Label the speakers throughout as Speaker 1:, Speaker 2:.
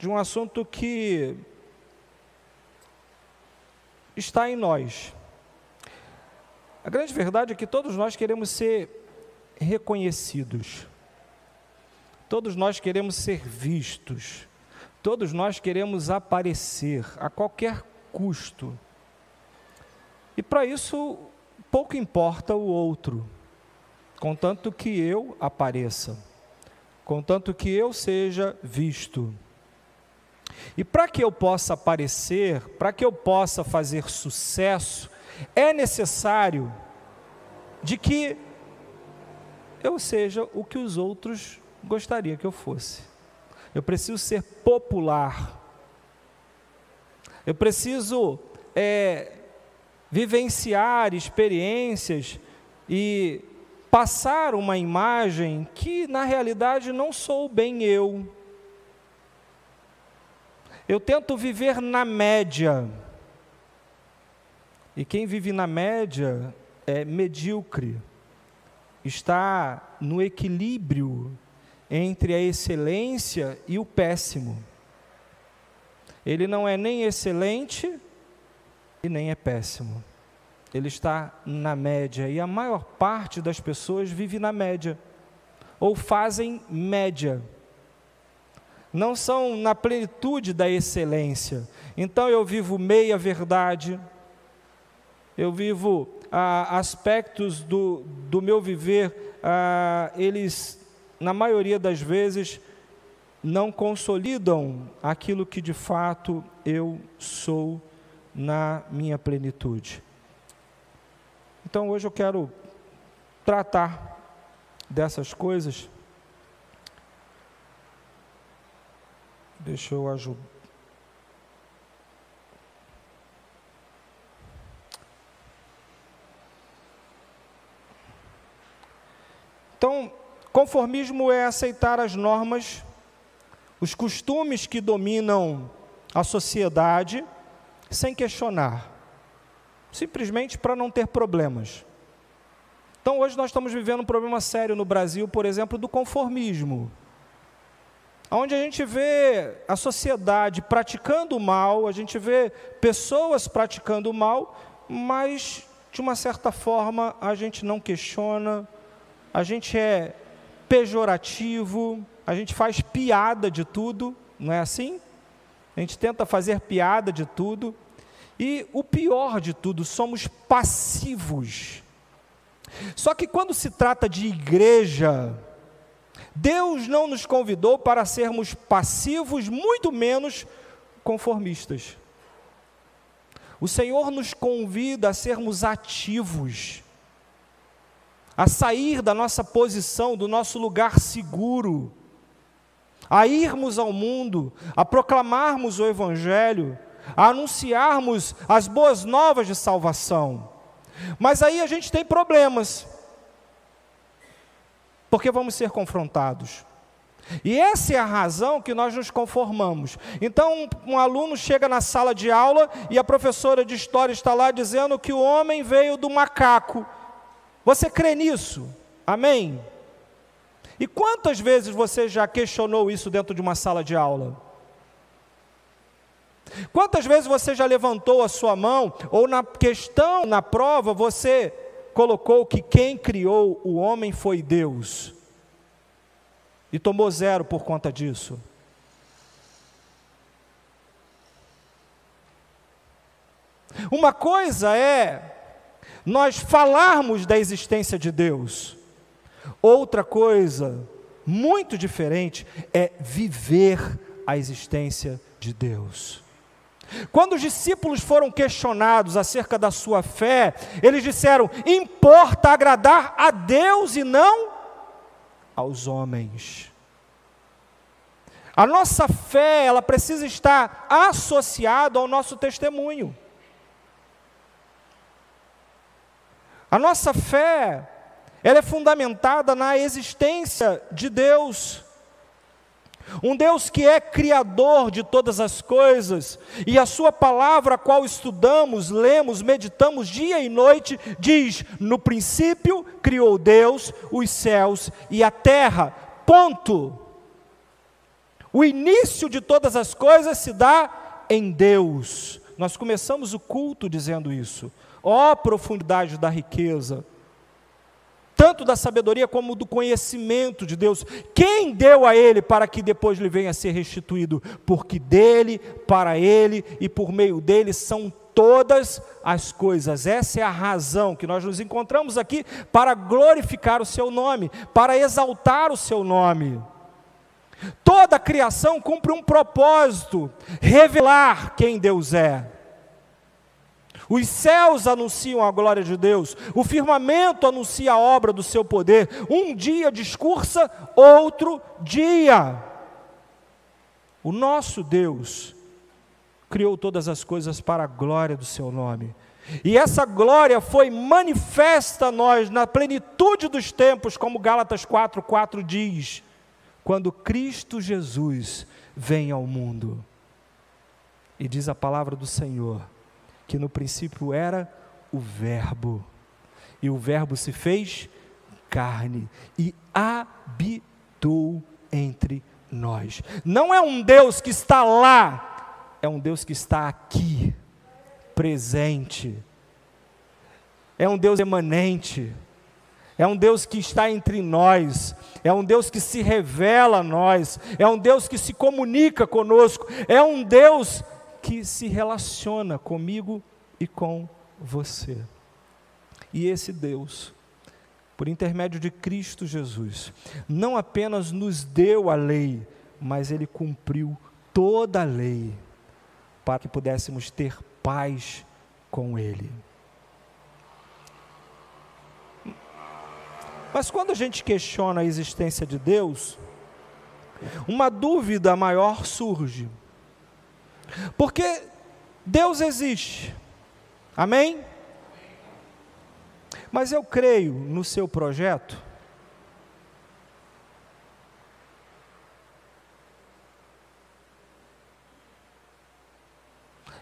Speaker 1: de um assunto que está em nós. A grande verdade é que todos nós queremos ser reconhecidos, todos nós queremos ser vistos, todos nós queremos aparecer a qualquer custo. E para isso, pouco importa o outro, contanto que eu apareça, contanto que eu seja visto. E para que eu possa aparecer, para que eu possa fazer sucesso, é necessário de que eu seja o que os outros gostariam que eu fosse. Eu preciso ser popular. Eu preciso vivenciar experiências e passar uma imagem que na realidade não sou bem eu. Eu tento viver na média. E quem vive na média é medíocre. Está no equilíbrio entre a excelência e o péssimo. Ele não é nem excelente e nem é péssimo. Ele está na média. E a maior parte das pessoas vive na média. Ou fazem média. Não são na plenitude da excelência. Então eu vivo meia verdade. Eu vivo aspectos do meu viver, eles, na maioria das vezes, não consolidam aquilo que de fato eu sou na minha plenitude. Então hoje eu quero tratar dessas coisas. Deixa eu ajudar. Então, conformismo é aceitar as normas, os costumes que dominam a sociedade, sem questionar, simplesmente para não ter problemas. Então, hoje nós estamos vivendo um problema sério no Brasil, por exemplo, do conformismo, onde a gente vê a sociedade praticando o mal, a gente vê pessoas praticando o mal, mas, de uma certa forma, a gente não questiona, a gente é pejorativo, a gente faz piada de tudo, não é assim? A gente tenta fazer piada de tudo, e o pior de tudo, somos passivos. Só que quando se trata de igreja, Deus não nos convidou para sermos passivos, muito menos conformistas. O Senhor nos convida a sermos ativos, a sair da nossa posição, do nosso lugar seguro, a irmos ao mundo, a proclamarmos o Evangelho, a anunciarmos as boas novas de salvação. Mas aí a gente tem problemas, porque vamos ser confrontados. E essa é a razão que nós nos conformamos. Então um aluno chega na sala de aula e a professora de história está lá dizendo que o homem veio do macaco. Você crê nisso? Amém? E quantas vezes você já questionou isso dentro de uma sala de aula? Quantas vezes você já levantou a sua mão, ou na questão, na prova, você colocou que quem criou o homem foi Deus, e tomou 0 por conta disso? Uma coisa é nós falarmos da existência de Deus, outra coisa, muito diferente, é viver a existência de Deus. Quando os discípulos foram questionados acerca da sua fé, eles disseram: importa agradar a Deus e não aos homens. A nossa fé, ela precisa estar associada ao nosso testemunho. A nossa fé, ela é fundamentada na existência de Deus. Um Deus que é criador de todas as coisas, e a sua palavra, a qual estudamos, lemos, meditamos dia e noite, diz: no princípio criou Deus os céus e a terra, ponto. O início de todas as coisas se dá em Deus. Nós começamos o culto dizendo isso. Ó profundidade da riqueza, tanto da sabedoria como do conhecimento de Deus. Quem deu a ele para que depois lhe venha a ser restituído? Porque dele, para ele e por meio dele são todas as coisas. Essa é a razão que nós nos encontramos aqui para glorificar o seu nome, para exaltar o seu nome. Toda a criação cumpre um propósito: revelar quem Deus é. Os céus anunciam a glória de Deus, o firmamento anuncia a obra do seu poder. Um dia discursa, outro dia. O nosso Deus criou todas as coisas para a glória do seu nome. E essa glória foi manifesta a nós na plenitude dos tempos, como Gálatas 4:4 diz, quando Cristo Jesus vem ao mundo. E diz a palavra do Senhor, que no princípio era o Verbo, e o Verbo se fez carne e habitou entre nós. Não é um Deus que está lá, é um Deus que está aqui, presente. É um Deus emanente, é um Deus que está entre nós, é um Deus que se revela a nós, é um Deus que se comunica conosco, é um Deus que se relaciona comigo e com você. E esse Deus, por intermédio de Cristo Jesus, não apenas nos deu a lei, mas Ele cumpriu toda a lei, para que pudéssemos ter paz com Ele. Mas quando a gente questiona a existência de Deus, uma dúvida maior surge. Porque Deus existe, amém? Mas eu creio no seu projeto.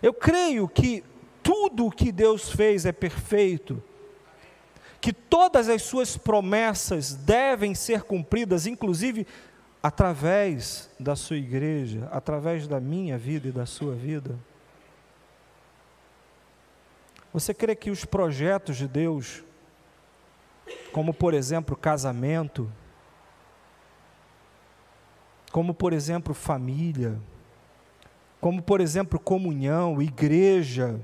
Speaker 1: Eu creio que tudo o que Deus fez é perfeito, que todas as suas promessas devem ser cumpridas, inclusive através da sua igreja, através da minha vida e da sua vida. Você crê que os projetos de Deus, como por exemplo casamento, como por exemplo família, como por exemplo comunhão, igreja,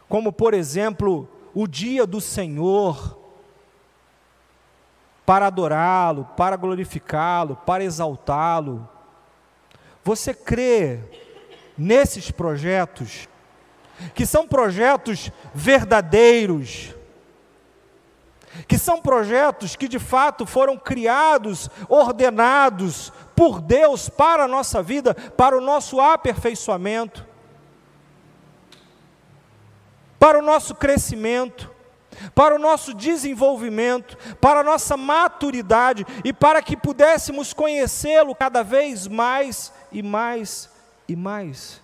Speaker 1: como por exemplo o dia do Senhor, para adorá-lo, para glorificá-lo, para exaltá-lo. Você crê nesses projetos, que são projetos verdadeiros, que são projetos que de fato foram criados, ordenados por Deus para a nossa vida, para o nosso aperfeiçoamento, para o nosso crescimento, para o nosso desenvolvimento, para a nossa maturidade e para que pudéssemos conhecê-lo cada vez mais e mais e mais.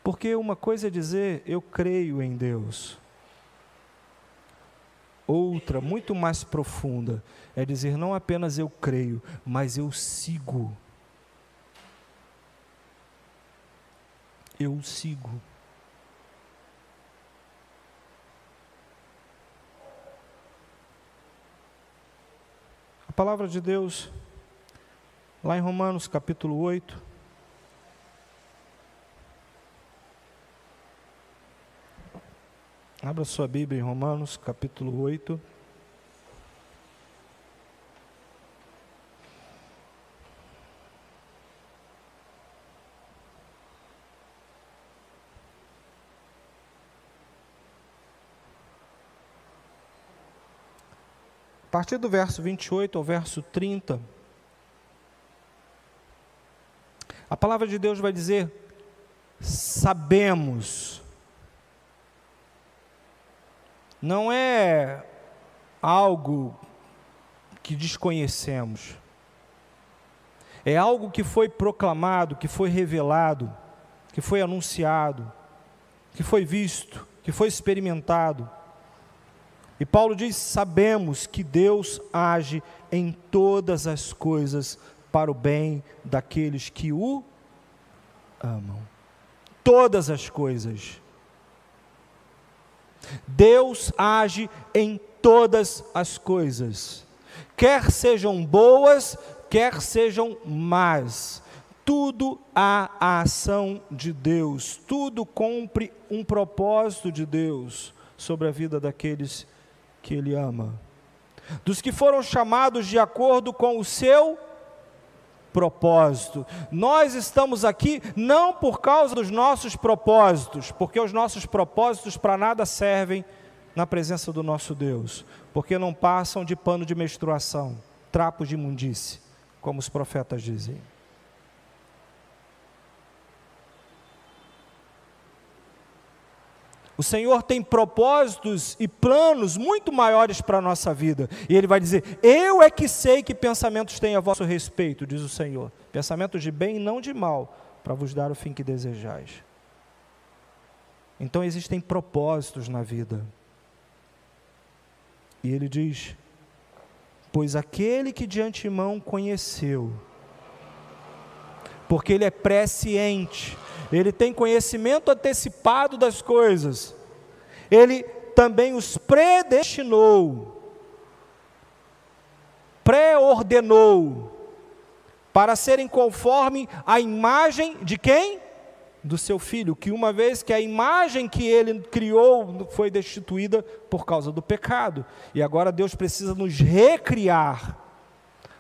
Speaker 1: Porque uma coisa é dizer, eu creio em Deus. Outra, muito mais profunda, é dizer, não apenas eu creio, mas eu sigo. Eu sigo. A palavra de Deus, lá em Romanos capítulo 8, abra sua Bíblia em Romanos capítulo 8. A partir do verso 28 ao verso 30, a palavra de Deus vai dizer, sabemos. Não é algo que desconhecemos. É algo que foi proclamado, que foi revelado, que foi anunciado, que foi visto, que foi experimentado. E Paulo diz: sabemos que Deus age em todas as coisas para o bem daqueles que o amam. Todas as coisas. Deus age em todas as coisas, quer sejam boas, quer sejam más. Tudo há a ação de Deus, tudo cumpre um propósito de Deus sobre a vida daqueles que Ele ama, dos que foram chamados de acordo com o seu propósito. Nós estamos aqui não por causa dos nossos propósitos, porque os nossos propósitos para nada servem na presença do nosso Deus, porque não passam de pano de menstruação, trapos de imundície, como os profetas dizem. O Senhor tem propósitos e planos muito maiores para a nossa vida. E Ele vai dizer: eu é que sei que pensamentos tenho a vosso respeito, diz o Senhor. Pensamentos de bem e não de mal, para vos dar o fim que desejais. Então existem propósitos na vida. E Ele diz: pois aquele que de antemão conheceu, porque Ele é presciente, Ele tem conhecimento antecipado das coisas, Ele também os predestinou, pré-ordenou, para serem conforme a imagem de quem? Do seu Filho, que uma vez que a imagem que Ele criou foi destituída por causa do pecado, e agora Deus precisa nos recriar,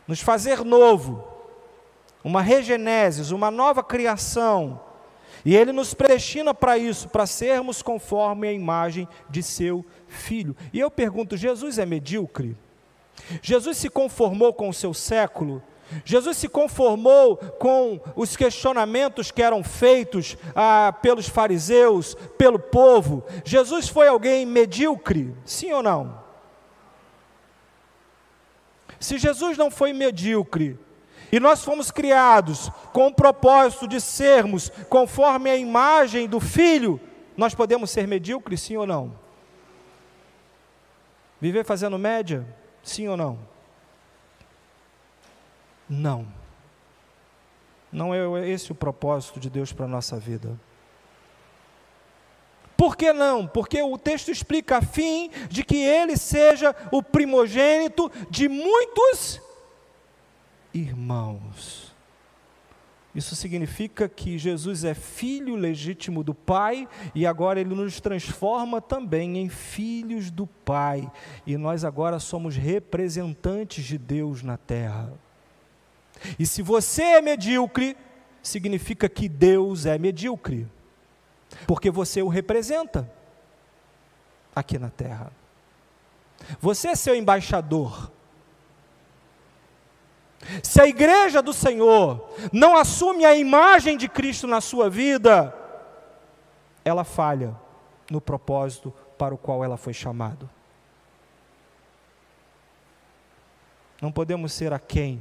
Speaker 1: nos fazer novo, uma regenese, uma nova criação, e Ele nos predestina para isso, para sermos conforme a imagem de seu Filho. E eu pergunto: Jesus é medíocre? Jesus se conformou com o seu século? Jesus se conformou com os questionamentos que eram feitos pelos fariseus, pelo povo? Jesus foi alguém medíocre? Sim ou não? Se Jesus não foi medíocre, e nós fomos criados com o propósito de sermos conforme a imagem do Filho, nós podemos ser medíocres, sim ou não? Viver fazendo média, sim ou não? Não. Não é esse o propósito de Deus para a nossa vida. Por que não? Porque o texto explica: a fim de que Ele seja o primogênito de muitos irmãos. Isso significa que Jesus é filho legítimo do Pai, e agora Ele nos transforma também em filhos do Pai, e nós agora somos representantes de Deus na terra. E se você é medíocre, significa que Deus é medíocre, porque você o representa aqui na terra. Você é seu embaixador. Se a igreja do Senhor não assume a imagem de Cristo na sua vida, ela falha no propósito para o qual ela foi chamada. Não podemos ser aquém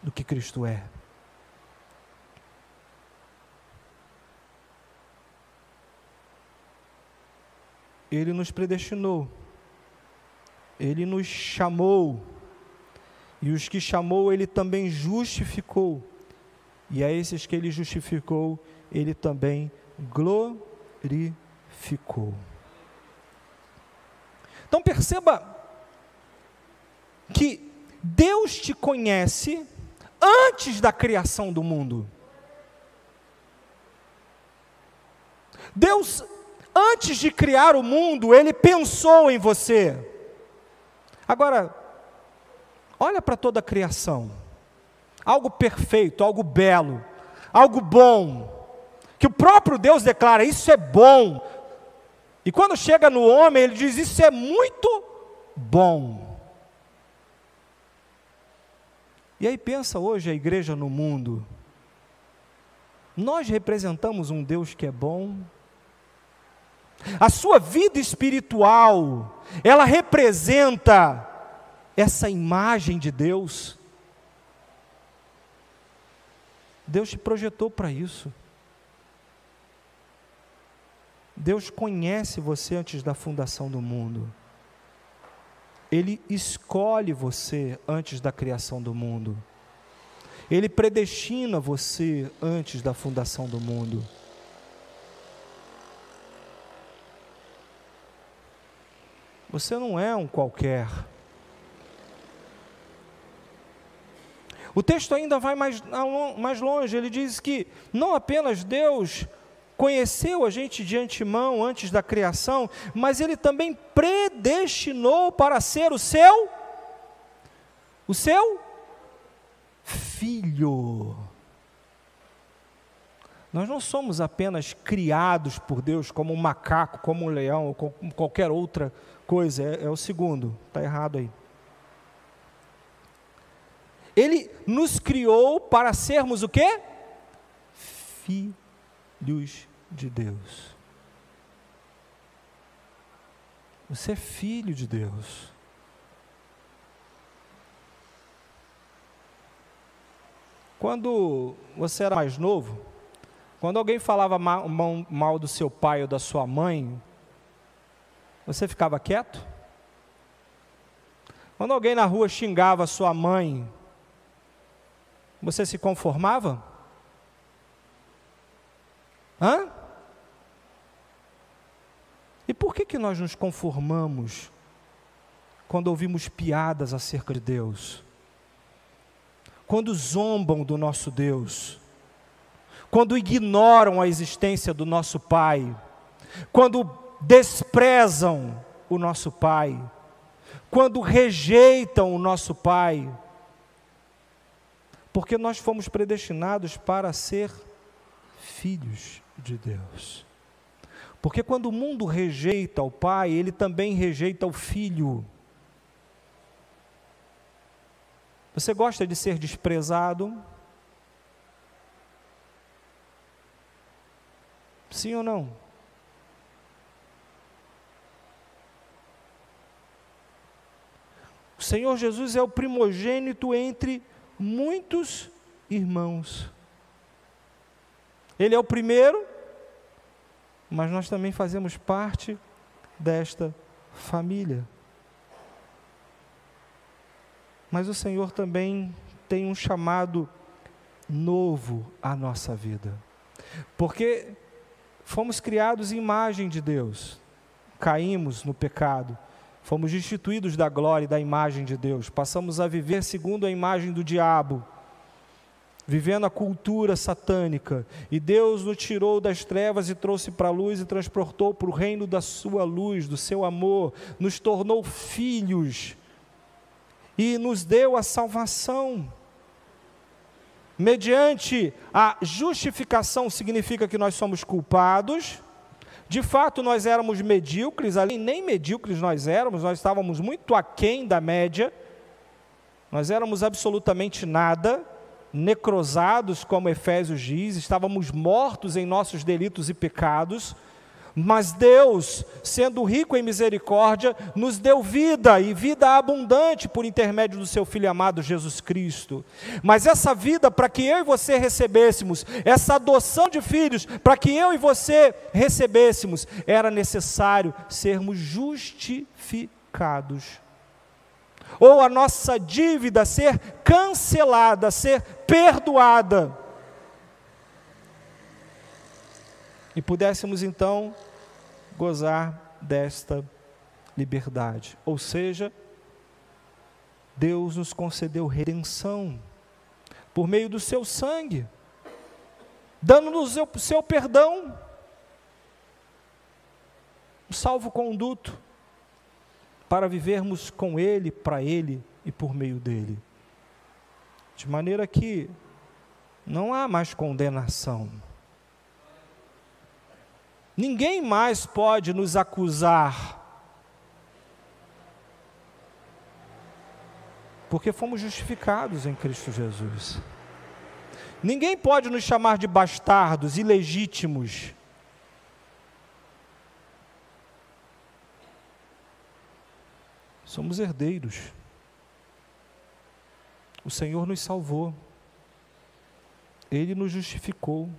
Speaker 1: do que Cristo é. Ele nos predestinou, Ele nos chamou, e os que chamou Ele também justificou, e a esses que Ele justificou, Ele também glorificou. Então perceba que Deus te conhece antes da criação do mundo. Deus, antes de criar o mundo, Ele pensou em você. Agora, olha para toda a criação, algo perfeito, algo belo, algo bom, que o próprio Deus declara: isso é bom, e quando chega no homem, Ele diz: isso é muito bom. E aí pensa hoje a igreja no mundo, nós representamos um Deus que é bom. A sua vida espiritual, ela representa essa imagem de Deus. Deus te projetou para isso. Deus conhece você antes da fundação do mundo. Ele escolhe você antes da criação do mundo. Ele predestina você antes da fundação do mundo. Você não é um qualquer. O texto ainda vai mais longe. Ele diz que não apenas Deus conheceu a gente de antemão, antes da criação, mas Ele também predestinou para ser o seu filho. Nós não somos apenas criados por Deus como um macaco, como um leão, ou como qualquer outra coisa. É o segundo, está errado aí. Ele nos criou para sermos o quê? Filhos de Deus. Você é filho de Deus. Quando você era mais novo, quando alguém falava mal do seu pai ou da sua mãe, você ficava quieto? Quando alguém na rua xingava a sua mãe, você se conformava? Hã? E por que nós nos conformamos quando ouvimos piadas acerca de Deus? Quando zombam do nosso Deus? Quando ignoram a existência do nosso Pai? Quando desprezam o nosso Pai? Quando rejeitam o nosso Pai? Porque nós fomos predestinados para ser filhos de Deus. Porque quando o mundo rejeita o Pai, ele também rejeita o Filho. Você gosta de ser desprezado? Sim ou não? O Senhor Jesus é o primogênito entre muitos irmãos. Ele é o primeiro, mas nós também fazemos parte desta família. Mas o Senhor também tem um chamado novo à nossa vida. Porque fomos criados em imagem de Deus. Caímos no pecado. Fomos destituídos da glória e da imagem de Deus. Passamos a viver segundo a imagem do diabo, vivendo a cultura satânica. E Deus nos tirou das trevas e trouxe para a luz e transportou para o reino da sua luz, do seu amor. Nos tornou filhos e nos deu a salvação. Mediante a justificação significa que nós somos culpados. De fato, nós éramos medíocres, ali nem medíocres nós estávamos muito aquém da média, nós éramos absolutamente nada, necrosados, como Efésios diz, estávamos mortos em nossos delitos e pecados, mas Deus, sendo rico em misericórdia, nos deu vida, e vida abundante por intermédio do seu Filho amado Jesus Cristo. Mas essa vida, para que eu e você recebêssemos, essa adoção de filhos, para que eu e você recebêssemos, era necessário sermos justificados, ou a nossa dívida ser cancelada, ser perdoada, e pudéssemos então gozar desta liberdade. Ou seja, Deus nos concedeu redenção por meio do seu sangue, dando-nos o seu perdão, um salvo-conduto para vivermos com Ele, para Ele e por meio dEle. De maneira que não há mais condenação. Ninguém mais pode nos acusar, porque fomos justificados em Cristo Jesus. Ninguém pode nos chamar de bastardos, ilegítimos. Somos herdeiros. O Senhor nos salvou. Ele nos justificou.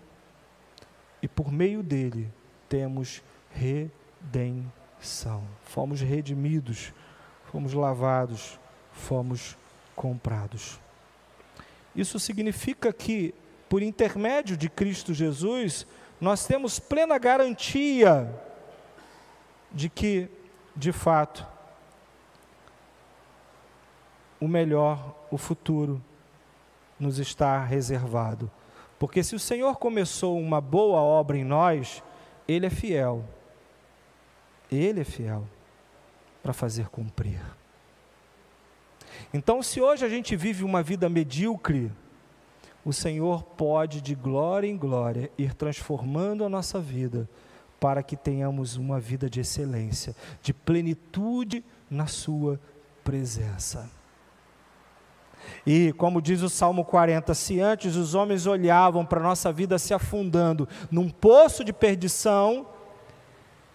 Speaker 1: E por meio dele temos redenção. Fomos redimidos, fomos lavados, fomos comprados. Isso significa que, por intermédio de Cristo Jesus, nós temos plena garantia de que, de fato, o melhor, o futuro, nos está reservado. Porque se o Senhor começou uma boa obra em nós, Ele é fiel. Ele é fiel para fazer cumprir. Então, se hoje a gente vive uma vida medíocre, o Senhor pode, de glória em glória, ir transformando a nossa vida, para que tenhamos uma vida de excelência, de plenitude na sua presença. E, como diz o Salmo 40, se antes os homens olhavam para a nossa vida se afundando num poço de perdição,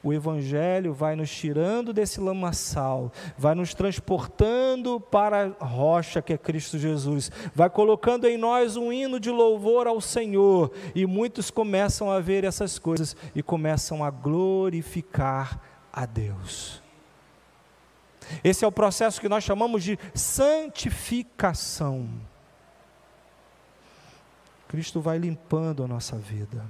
Speaker 1: o Evangelho vai nos tirando desse lamaçal, vai nos transportando para a rocha que é Cristo Jesus, vai colocando em nós um hino de louvor ao Senhor, e muitos começam a ver essas coisas e começam a glorificar a Deus. Esse é o processo que nós chamamos de santificação. Cristo vai limpando a nossa vida.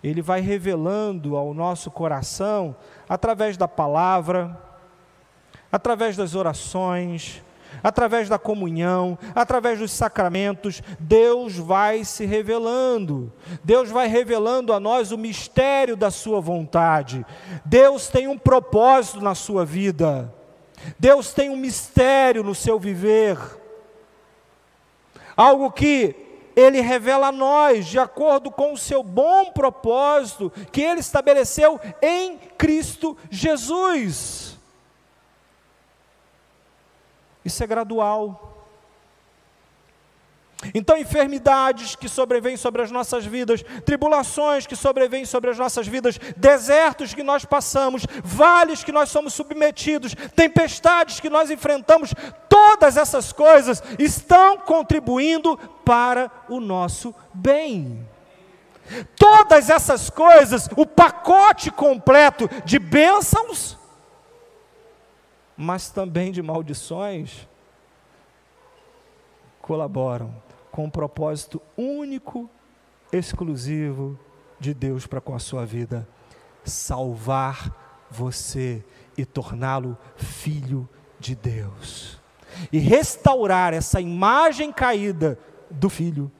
Speaker 1: Ele vai revelando ao nosso coração, através da palavra, através das orações, através da comunhão, através dos sacramentos. Deus vai se revelando. Deus vai revelando a nós o mistério da sua vontade. Deus tem um propósito na sua vida. Deus tem um mistério no seu viver. Algo que Ele revela a nós, de acordo com o seu bom propósito, que Ele estabeleceu em Cristo Jesus. Isso é gradual. Então, enfermidades que sobrevêm sobre as nossas vidas, tribulações que sobrevêm sobre as nossas vidas, desertos que nós passamos, vales que nós somos submetidos, tempestades que nós enfrentamos, todas essas coisas estão contribuindo para o nosso bem. Todas essas coisas, o pacote completo de bênçãos, mas também de maldições, colaboram com um propósito único, exclusivo de Deus para com a sua vida: salvar você e torná-lo filho de Deus, e restaurar essa imagem caída do Filho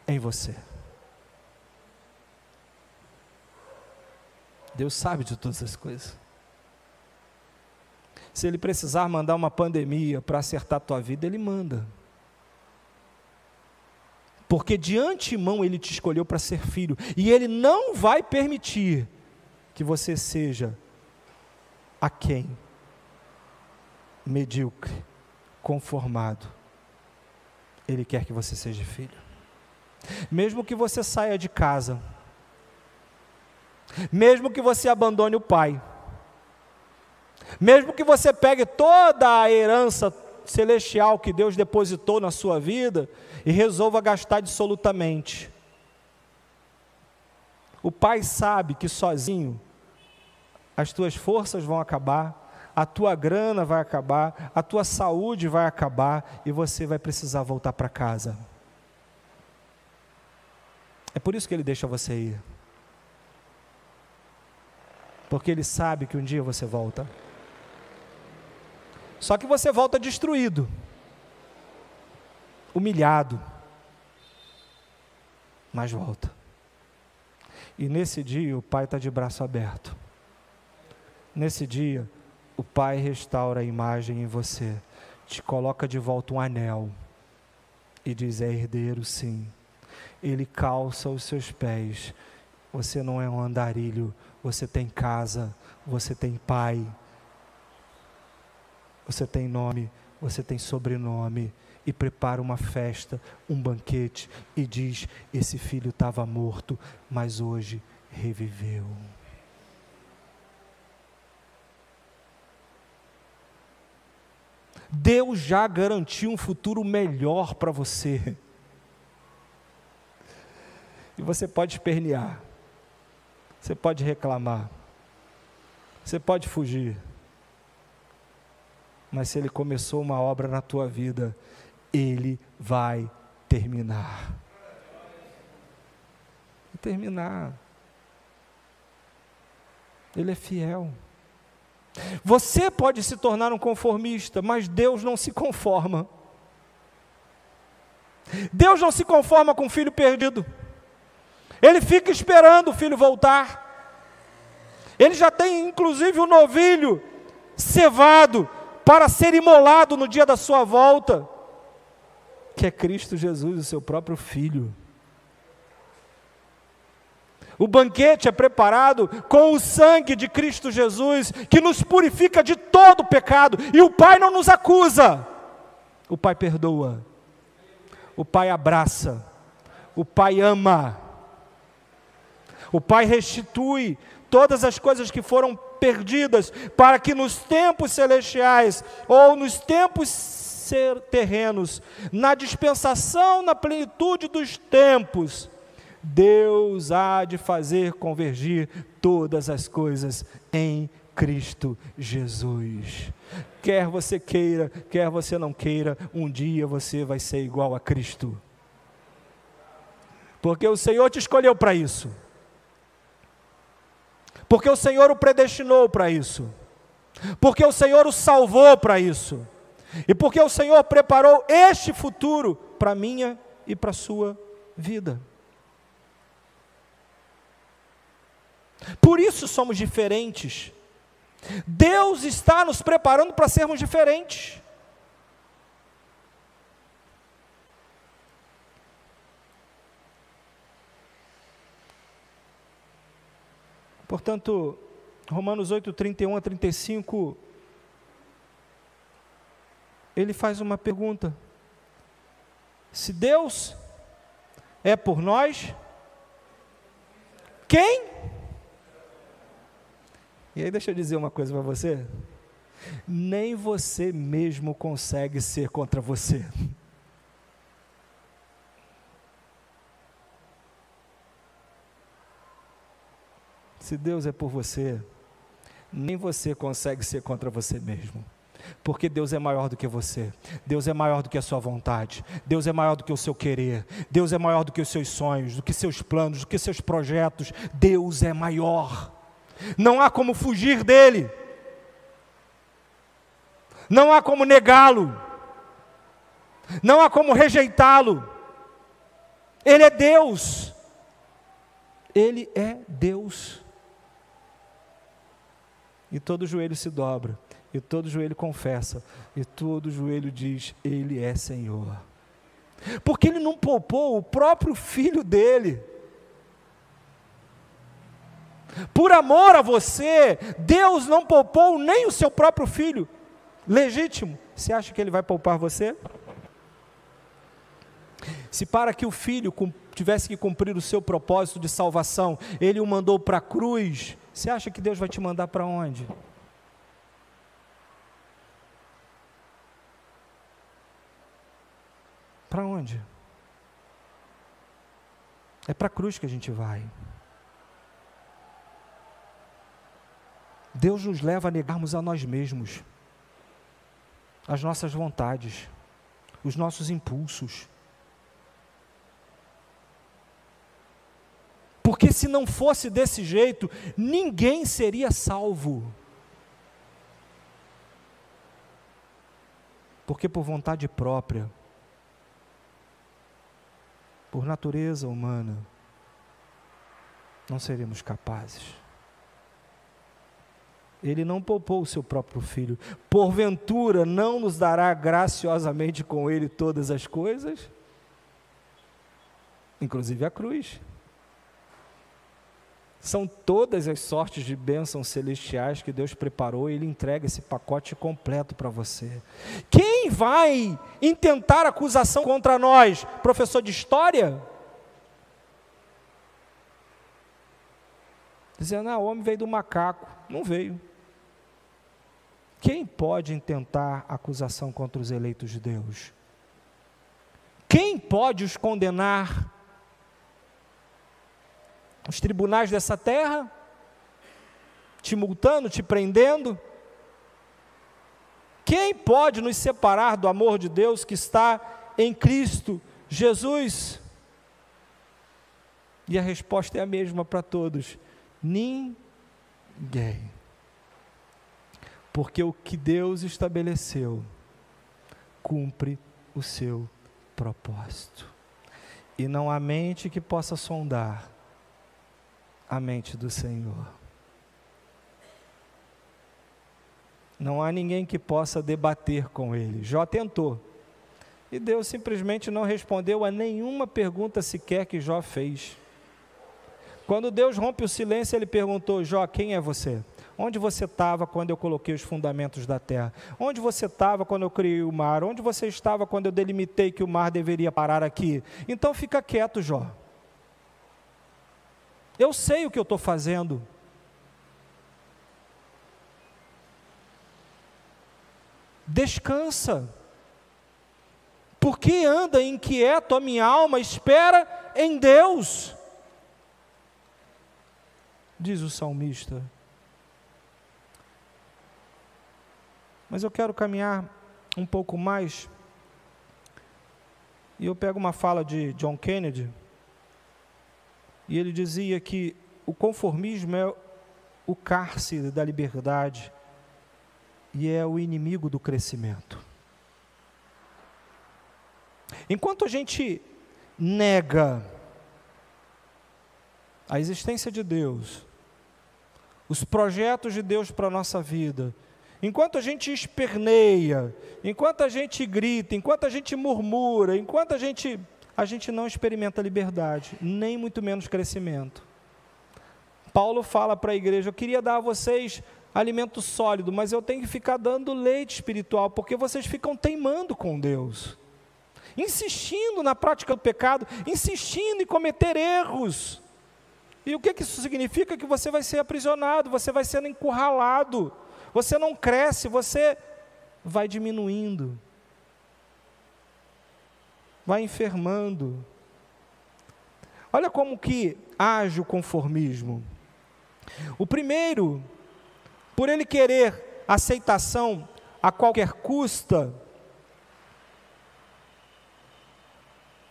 Speaker 1: em você. Deus sabe de todas as coisas. Se Ele precisar mandar uma pandemia para acertar a tua vida, Ele manda. Porque de antemão Ele te escolheu para ser filho, e Ele não vai permitir que você seja aquém, medíocre, conformado. Ele quer que você seja filho. Mesmo que você saia de casa, mesmo que você abandone o pai, mesmo que você pegue toda a herança celestial que Deus depositou na sua vida e resolva gastar dissolutamente, o Pai sabe que sozinho as tuas forças vão acabar, a tua grana vai acabar, a tua saúde vai acabar, e você vai precisar voltar para casa. É por isso que Ele deixa você ir, porque Ele sabe que um dia você volta. Só que você volta destruído, humilhado, mas volta. E nesse dia o Pai está de braço aberto. Nesse dia o Pai restaura a imagem em você, te coloca de volta um anel e diz: é herdeiro sim. Ele calça os seus pés. Você não é um andarilho, você tem casa, você tem pai. Você tem nome, você tem sobrenome, e prepara uma festa, um banquete, e diz: esse filho estava morto, mas hoje reviveu. Deus já garantiu um futuro melhor para você. E você pode espernear, você pode reclamar, você pode fugir, Mas se Ele começou uma obra na tua vida, Ele vai terminar. Vai terminar. Ele é fiel. Você pode se tornar um conformista, mas Deus não se conforma. Deus não se conforma com o filho perdido. Ele fica esperando o filho voltar. Ele já tem inclusive o novilho cevado para ser imolado no dia da sua volta, que é Cristo Jesus, o seu próprio Filho. O banquete é preparado com o sangue de Cristo Jesus, que nos purifica de todo pecado, e o Pai não nos acusa, o Pai perdoa, o Pai abraça, o Pai ama, o Pai restitui todas as coisas que foram perdidas, para que nos tempos celestiais, ou nos tempos terrenos, na dispensação, na plenitude dos tempos, Deus há de fazer convergir todas as coisas em Cristo Jesus. Quer você queira, quer você não queira, um dia você vai ser igual a Cristo. Porque o Senhor te escolheu para isso. Porque o Senhor o predestinou para isso. Porque o Senhor o salvou para isso. E porque o Senhor preparou este futuro para a minha e para a sua vida. Por isso somos diferentes. Deus está nos preparando para sermos diferentes. Portanto, Romanos 8, 31 a 35, ele faz uma pergunta: se Deus é por nós, quem? E aí deixa eu dizer uma coisa para você, nem você mesmo consegue ser contra você. Se Deus é por você, nem você consegue ser contra você mesmo. Porque Deus é maior do que você, Deus é maior do que a sua vontade, Deus é maior do que o seu querer, Deus é maior do que os seus sonhos, do que seus planos, do que seus projetos. Deus é maior. Não há como fugir dele, não há como negá-lo, não há como rejeitá-lo. Ele é Deus, Ele é Deus. E todo joelho se dobra, e todo joelho confessa, e todo joelho diz: Ele é Senhor. Porque Ele não poupou o próprio Filho dEle. Por amor a você, Deus não poupou nem o seu próprio Filho legítimo. Você acha que Ele vai poupar você? Se para que o Filho tivesse que cumprir o seu propósito de salvação, Ele o mandou para a cruz, você acha que Deus vai te mandar para onde? Para onde? É para a cruz que a gente vai. Deus nos leva a negarmos a nós mesmos, as nossas vontades, os nossos impulsos. Porque se não fosse desse jeito, ninguém seria salvo. Porque por vontade própria, por natureza humana, não seríamos capazes. Ele não poupou o seu próprio Filho. Porventura não nos dará graciosamente com Ele todas as coisas? Inclusive a cruz. São todas as sortes de bênçãos celestiais que Deus preparou, e Ele entrega esse pacote completo para você. Quem vai intentar acusação contra nós? Professor de história? Dizendo: o homem veio do macaco. Não veio. Quem pode intentar acusação contra os eleitos de Deus? Quem pode os condenar? Os tribunais dessa terra? Te multando, te prendendo? Quem pode nos separar do amor de Deus que está em Cristo Jesus? E a resposta é a mesma para todos: ninguém. Porque o que Deus estabeleceu cumpre o seu propósito. E não há mente que possa sondar a mente do Senhor. Não há ninguém que possa debater com Ele. Jó tentou. E Deus simplesmente não respondeu a nenhuma pergunta sequer que Jó fez. Quando Deus rompe o silêncio, Ele perguntou: Jó, quem é você? Onde você estava quando eu coloquei os fundamentos da terra? Onde você estava quando eu criei o mar? Onde você estava quando eu delimitei que o mar deveria parar aqui? Então fica quieto, Jó. Eu sei o que eu estou fazendo. Descansa. Por que anda inquieto a minha alma? Espera em Deus. Diz o salmista. Mas eu quero caminhar um pouco mais. E eu pego uma fala de John Kennedy. E ele dizia que o conformismo é o cárcere da liberdade e é o inimigo do crescimento. Enquanto a gente nega a existência de Deus, os projetos de Deus para a nossa vida, enquanto a gente esperneia, enquanto a gente grita, enquanto a gente murmura, enquanto a gente não experimenta liberdade, nem muito menos crescimento. Paulo fala para a igreja: eu queria dar a vocês alimento sólido, mas eu tenho que ficar dando leite espiritual, porque vocês ficam teimando com Deus, insistindo na prática do pecado, insistindo em cometer erros. E o que isso significa? Que você vai ser aprisionado, você vai sendo encurralado, você não cresce, você vai diminuindo, vai enfermando. Olha como que age o conformismo. O primeiro, por ele querer aceitação a qualquer custa,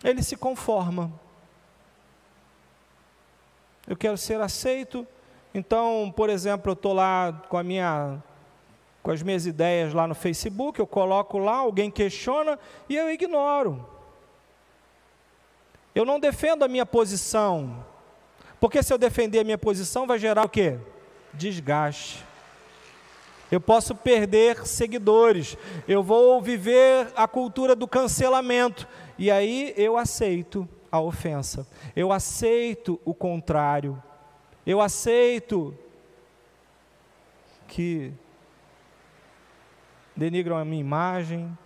Speaker 1: ele se conforma. Eu quero ser aceito, então, por exemplo, eu estou lá com as minhas ideias lá no Facebook, eu coloco lá, alguém questiona e eu ignoro. Eu não defendo a minha posição, porque se eu defender a minha posição vai gerar o quê? Desgaste. Eu posso perder seguidores, eu vou viver a cultura do cancelamento, e aí eu aceito a ofensa, eu aceito o contrário, eu aceito que denigram a minha imagem,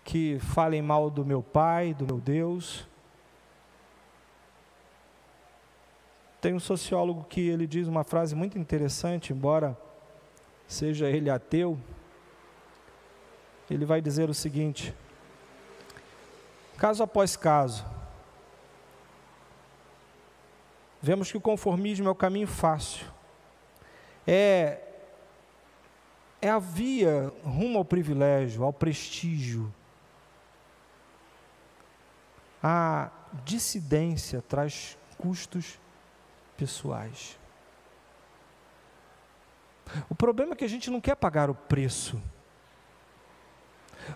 Speaker 1: que falem mal do meu Pai, do meu Deus. Tem um sociólogo que ele diz uma frase muito interessante, embora seja ele ateu, ele vai dizer o seguinte: caso após caso, vemos que o conformismo é o caminho fácil, é a via rumo ao privilégio, ao prestígio. A dissidência traz custos pessoais. O problema é que a gente não quer pagar o preço.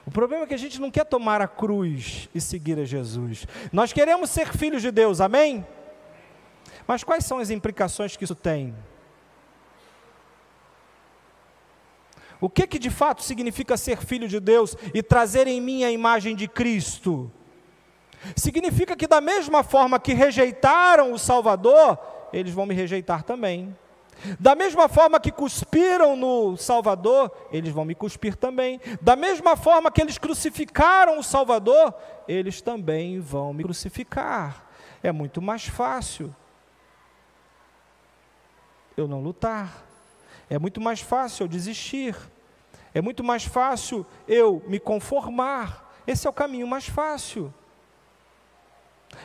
Speaker 1: O problema é que a gente não quer tomar a cruz e seguir a Jesus. Nós queremos ser filhos de Deus, amém? Mas quais são as implicações que isso tem? O que de fato significa ser filho de Deus e trazer em mim a imagem de Cristo? Significa que da mesma forma que rejeitaram o Salvador, eles vão me rejeitar também. Da mesma forma que cuspiram no Salvador, eles vão me cuspir também. Da mesma forma que eles crucificaram o Salvador, eles também vão me crucificar. É muito mais fácil eu não lutar. É muito mais fácil eu desistir. É muito mais fácil eu me conformar. Esse é o caminho mais fácil.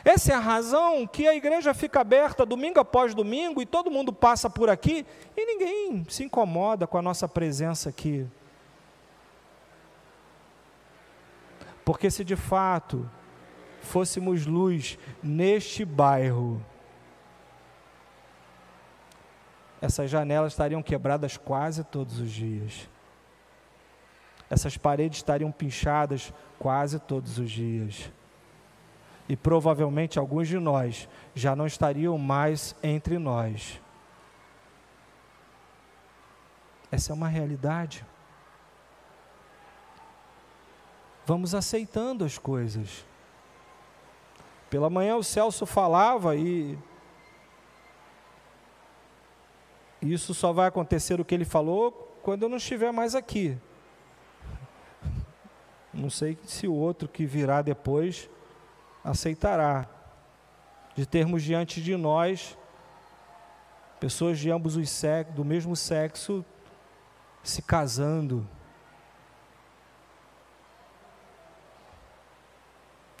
Speaker 1: Essa é a razão que a igreja fica aberta domingo após domingo e todo mundo passa por aqui e ninguém se incomoda com a nossa presença aqui. Porque se de fato fôssemos luz neste bairro, essas janelas estariam quebradas quase todos os dias. Essas paredes estariam pinchadas quase todos os dias. E provavelmente alguns de nós já não estariam mais entre nós. Essa é uma realidade. Vamos aceitando as coisas. Pela manhã o Celso falava e isso só vai acontecer o que ele falou quando eu não estiver mais aqui. Não sei se o outro que virá depois aceitará, de termos diante de nós pessoas de ambos os sexos, do mesmo sexo, se casando.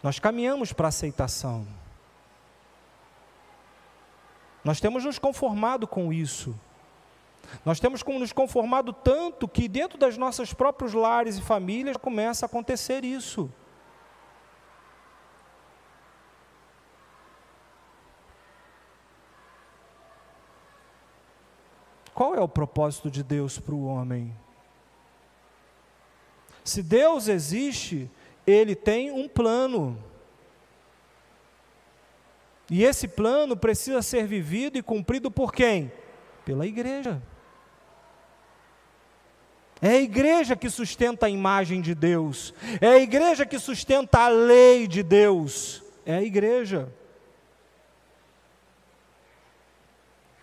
Speaker 1: Nós caminhamos para a aceitação. Nós temos nos conformado com isso. Nós temos nos conformado tanto que dentro das nossas próprios lares e famílias começa a acontecer isso. Qual é o propósito de Deus para o homem? Se Deus existe, Ele tem um plano. E esse plano precisa ser vivido e cumprido por quem? Pela igreja. É a igreja que sustenta a imagem de Deus. É a igreja que sustenta a lei de Deus. É a igreja.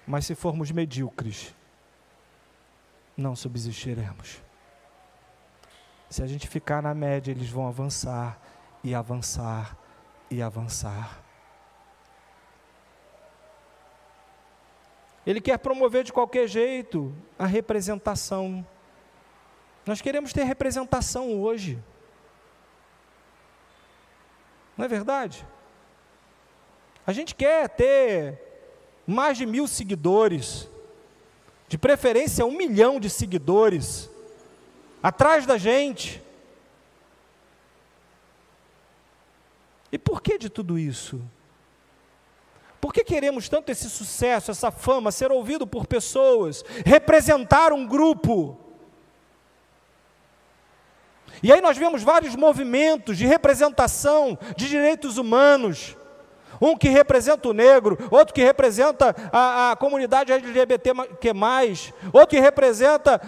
Speaker 1: Mas se formos medíocres, não subsistiremos. Se a gente ficar na média, eles vão avançar, e avançar, e avançar. Ele quer promover de qualquer jeito a representação. Nós queremos ter representação hoje. Não é verdade? A gente quer ter mais de 1000 seguidores, de preferência 1 milhão de seguidores, atrás da gente. E por que de tudo isso? Por que queremos tanto esse sucesso, essa fama, ser ouvido por pessoas, representar um grupo? E aí nós vemos vários movimentos de representação de direitos humanos. Um que representa o negro, outro que representa a comunidade LGBTQ+, outro que representa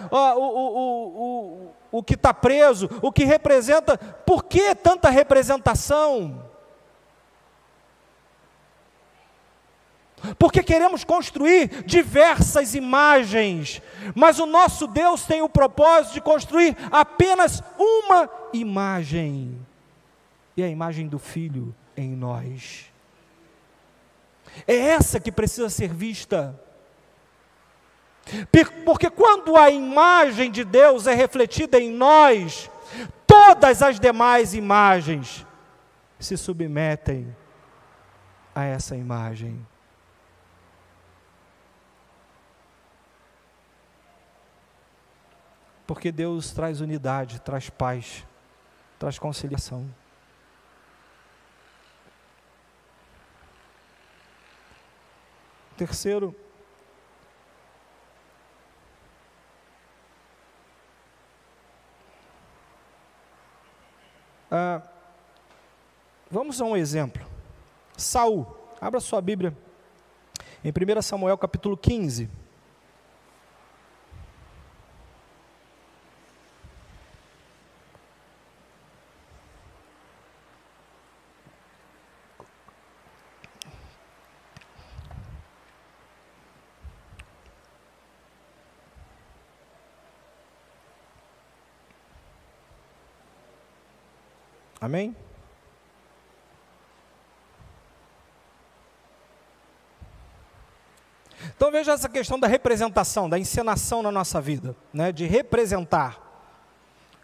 Speaker 1: o que está preso, o que representa... Por que tanta representação? Porque queremos construir diversas imagens, mas o nosso Deus tem o propósito de construir apenas uma imagem, e a imagem do Filho em nós. É essa que precisa ser vista, porque quando a imagem de Deus é refletida em nós, todas as demais imagens se submetem a essa imagem. Porque Deus traz unidade, traz paz, traz conciliação. Terceiro, vamos a um exemplo. Saul, abra sua Bíblia, em 1 Samuel capítulo 15. Amém? Então veja essa questão da representação, da encenação na nossa vida, né? De representar.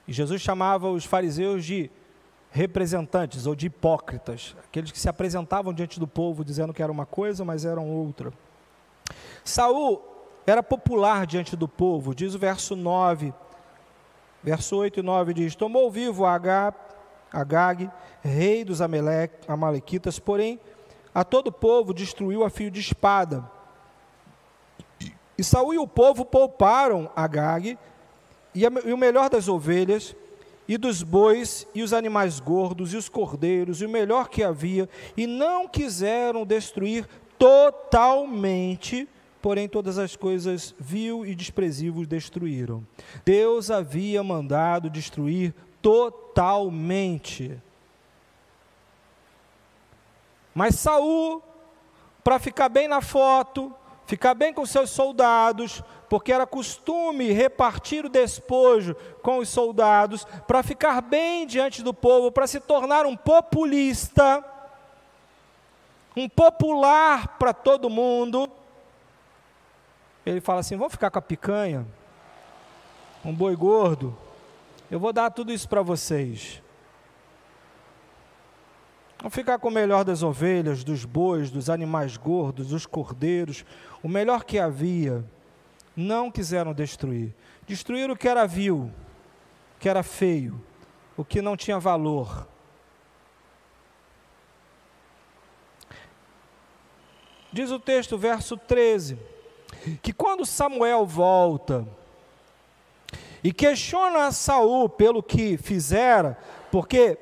Speaker 1: E Jesus chamava os fariseus de representantes ou de hipócritas, aqueles que se apresentavam diante do povo dizendo que era uma coisa, mas eram outra. Saul era popular diante do povo, diz o verso 9, verso 8 e 9 diz: tomou vivo Agag, rei dos amalequitas, porém a todo o povo destruiu a fio de espada. E Saul e o povo pouparam Agag e o melhor das ovelhas, e dos bois, e os animais gordos, e os cordeiros, e o melhor que havia, e não quiseram destruir totalmente, porém todas as coisas vil e desprezíveis destruíram. Deus havia mandado destruir totalmente. Mas Saul, para ficar bem na foto, ficar bem com seus soldados, porque era costume repartir o despojo com os soldados, para ficar bem diante do povo, para se tornar um populista, um popular para todo mundo, ele fala assim: vamos ficar com a picanha, um boi gordo, eu vou dar tudo isso para vocês. Vamos ficar com o melhor das ovelhas, dos bois, dos animais gordos, dos cordeiros, o melhor que havia. Não quiseram destruir. Destruíram o que era vil, o que era feio, o que não tinha valor. Diz o texto, verso 13, que quando Samuel volta e questiona a Saul pelo que fizera, porque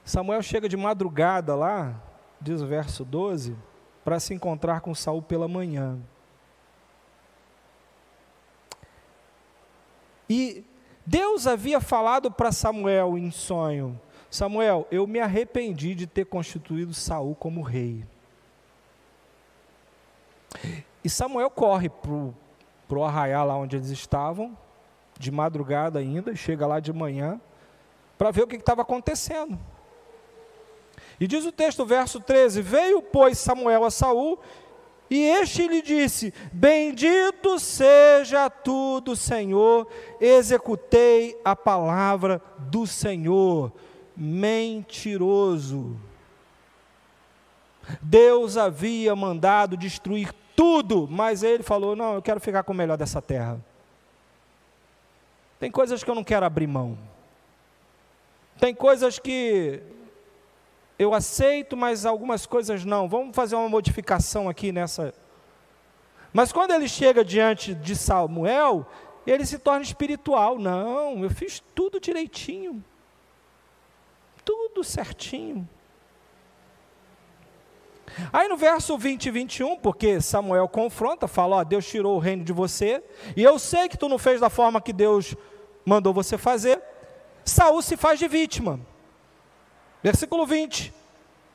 Speaker 1: Samuel chega de madrugada lá, diz o verso 12, para se encontrar com Saul pela manhã. E Deus havia falado para Samuel em sonho: Samuel, eu me arrependi de ter constituído Saul como rei. E Samuel corre para o arraial lá onde eles estavam, de madrugada ainda, e chega lá de manhã, para ver o que estava acontecendo. E diz o texto, verso 13, veio, pois, Samuel a Saul, e este lhe disse: bendito seja tu do Senhor, executei a palavra do Senhor. Mentiroso. Deus havia mandado destruir tudo, mas ele falou: não, eu quero ficar com o melhor dessa terra. Tem coisas que eu não quero abrir mão. Tem coisas que eu aceito, mas algumas coisas não. Vamos fazer uma modificação aqui nessa. Mas quando ele chega diante de Samuel, ele se torna espiritual. Não, eu fiz tudo direitinho. Tudo certinho. Aí no verso 20 e 21, porque Samuel confronta, fala: ó, Deus tirou o reino de você, e eu sei que tu não fez da forma que Deus mandou você fazer. Saul se faz de vítima. Versículo 20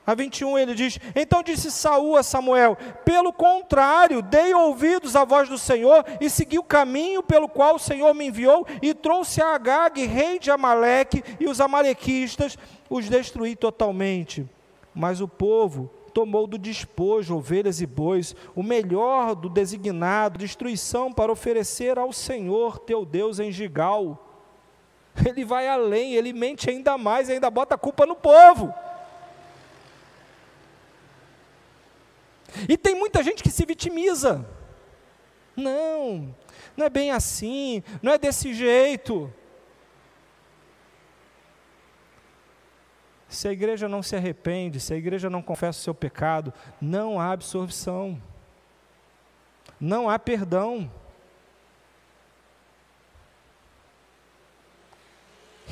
Speaker 1: a 21, ele diz: então disse Saul a Samuel: pelo contrário, dei ouvidos à voz do Senhor, e segui o caminho pelo qual o Senhor me enviou, e trouxe a Agag, rei de Amaleque, e os amalequistas, os destruí totalmente. Mas o povo tomou do despojo ovelhas e bois, o melhor do designado, destruição para oferecer ao Senhor teu Deus em Gigal. Ele vai além, ele mente ainda mais, ainda bota a culpa no povo. E tem muita gente que se vitimiza. Não, não é bem assim, não é desse jeito. Se a igreja não se arrepende, se a igreja não confessa o seu pecado, não há absorção, não há perdão.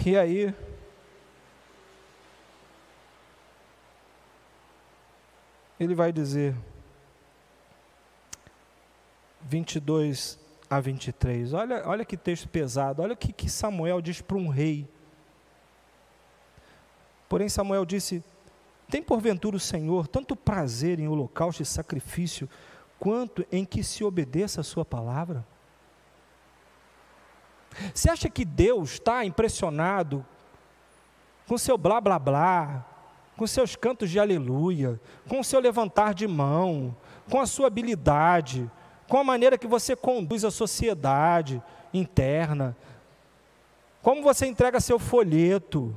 Speaker 1: E aí, ele vai dizer, 22 a 23, olha que texto pesado, olha o que Samuel diz para um rei. Porém Samuel disse: tem porventura o Senhor tanto prazer em holocausto e sacrifício, quanto em que se obedeça a sua palavra? Você acha que Deus está impressionado com seu blá blá blá, com seus cantos de aleluia, com o seu levantar de mão, com a sua habilidade, com a maneira que você conduz a sociedade interna? como você entrega seu folheto,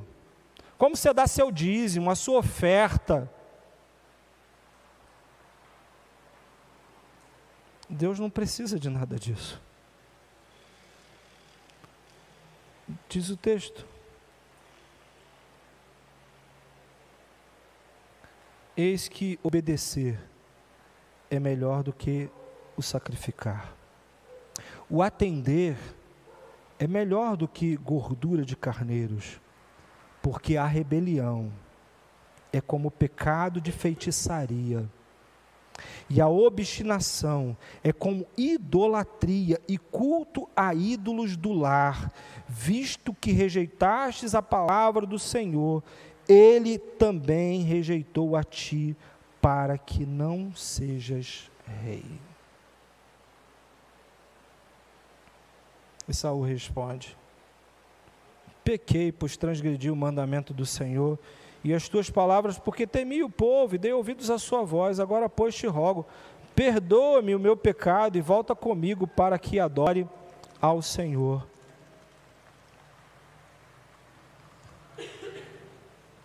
Speaker 1: como você dá seu dízimo, a sua oferta. Deus não precisa de nada disso. Diz o texto: eis que obedecer é melhor do que o sacrificar. O atender é melhor do que gordura de carneiros, porque a rebelião é como pecado de feitiçaria, e a obstinação é como idolatria e culto a ídolos do lar. Visto que rejeitastes a palavra do Senhor, Ele também rejeitou a ti, para que não sejas rei. E Saul responde: pequei, pois transgredi o mandamento do Senhor e as tuas palavras, porque temi o povo e dei ouvidos à sua voz. Agora, pois, te rogo, perdoa-me o meu pecado e volta comigo para que adore ao Senhor.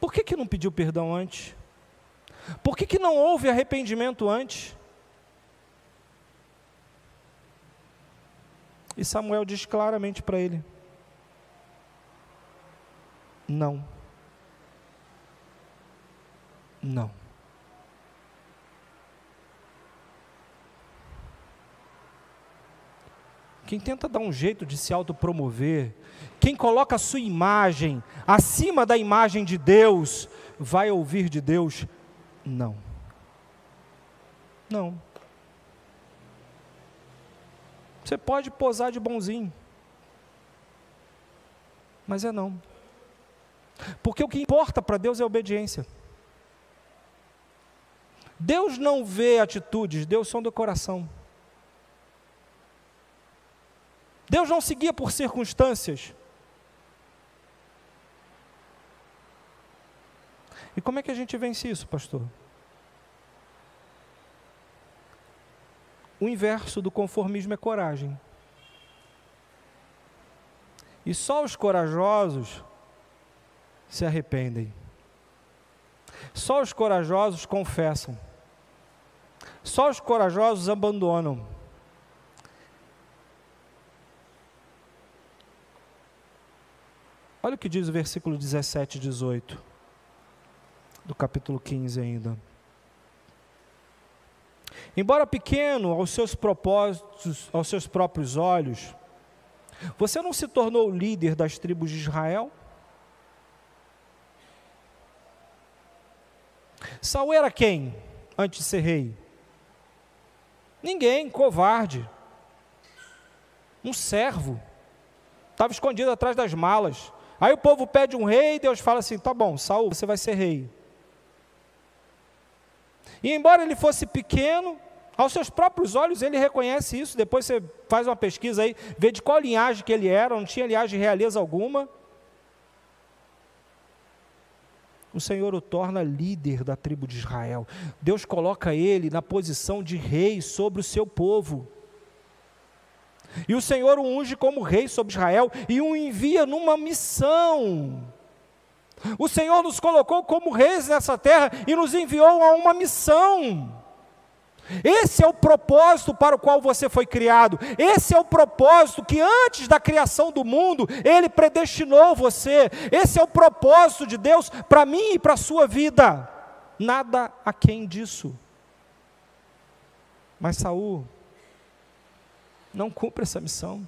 Speaker 1: Por que não pediu perdão antes? Por que não houve arrependimento antes? E Samuel diz claramente para ele: não. Não. Quem tenta dar um jeito de se autopromover, quem coloca a sua imagem acima da imagem de Deus, vai ouvir de Deus: não. Não. Você pode posar de bonzinho, mas é não. Porque o que importa para Deus é a obediência. Deus não vê atitudes, Deus sonda o coração. Deus não se guia por circunstâncias. E como é que a gente vence isso, pastor? O inverso do conformismo é coragem. E só os corajosos se arrependem. Só os corajosos confessam. Só os corajosos abandonam. Olha o que diz o versículo 17 e 18, do capítulo 15 ainda. Embora pequeno aos seus propósitos, aos seus próprios olhos, você não se tornou líder das tribos de Israel? Saul era quem antes de ser rei? Ninguém, covarde. Um servo. Estava escondido atrás das malas. Aí o povo pede um rei e Deus fala assim: tá bom, Saul, você vai ser rei. E embora ele fosse pequeno, aos seus próprios olhos ele reconhece isso. Depois você faz uma pesquisa aí, vê de qual linhagem que ele era, não tinha linhagem de realeza alguma. O Senhor o torna líder da tribo de Israel. Deus coloca ele na posição de rei sobre o seu povo. E o Senhor o unge como rei sobre Israel e o envia numa missão. O Senhor nos colocou como reis nessa terra e nos enviou a uma missão. Esse é o propósito para o qual você foi criado. Esse é o propósito que antes da criação do mundo, Ele predestinou você. Esse é o propósito de Deus para mim e para a sua vida. Nada aquém disso. Mas Saul não cumpre essa missão.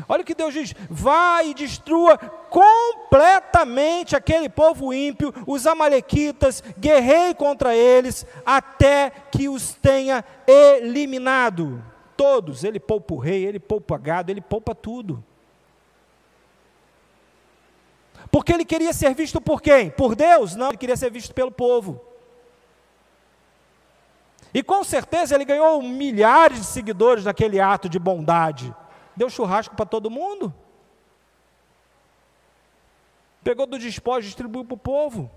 Speaker 1: Olha o que Deus diz: vai e destrua completamente aquele povo ímpio, os amalequitas, guerrei contra eles, até que os tenha eliminado. Todos, ele poupa o rei, ele poupa gado, ele poupa tudo. Porque ele queria ser visto por quem? Por Deus? Não, ele queria ser visto pelo povo. E com certeza ele ganhou milhares de seguidores naquele ato de bondade. Deu churrasco para todo mundo. Pegou do despojo e distribuiu para o povo.